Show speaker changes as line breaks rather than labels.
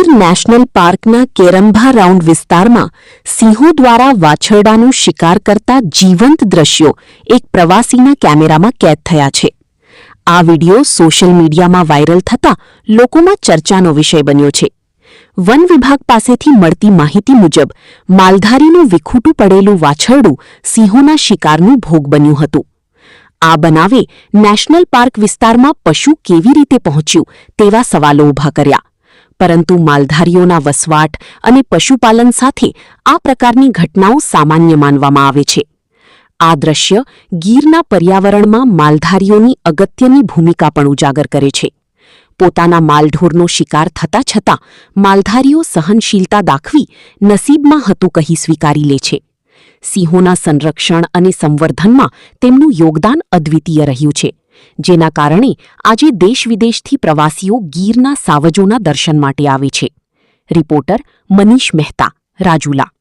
Gir national પાર્કના કેરંભા round વિસ્તારમાં સિંહો દ્વારા વાછરડાનો શિકાર કરતા જીવંત દ્રશ્યો એક પ્રવાસીના કેમેરામાં કેદ થયા છે. આ વિડિયો સોશિયલ મીડિયામાં વાયરલ થતાં લોકોમાં ચર્ચાનો વિષય બન્યો છે. વન વિભાગ પાસેથી મળતી માહિતી મુજબ માલધારીનું વિખૂટું પડેલું વાછરડું સિંહોના શિકારનું ભોગ બન્યું હતું. આ બનાવે નેશનલ પાર્ક વિસ્તારમાં પશુ કેવી રીતે પહોંચ્યું તેવા સવાલો ઊભા કર્યા. પરંતુ માલધારીઓના વસવાટ અને પશુપાલન સાથે આ પ્રકારની ઘટનાઓ સામાન્ય માનવામાં આવે છે. આ દ્રશ્ય ગીરના પર્યાવરણમાં માલધારીઓની અગત્યની ભૂમિકા પણ ઉજાગર કરે છે. પોતાના માલઢોરનો શિકાર થતા છતાં માલધારીઓ સહનશીલતા દાખવી નસીબમાં હતું કહી સ્વીકારી લે છે. સિંહોના સંરક્ષણ અને સંવર્ધનમાં તેમનું યોગદાન અદ્વિતીય રહ્યું છે, જેના કારણે આજે દેશ-વિદેશથી પ્રવાસીઓ ગીરના સાવજોના દર્શન માટે આવે છે. રિપોર્ટર મનીષ મહેતા, રાજુલા.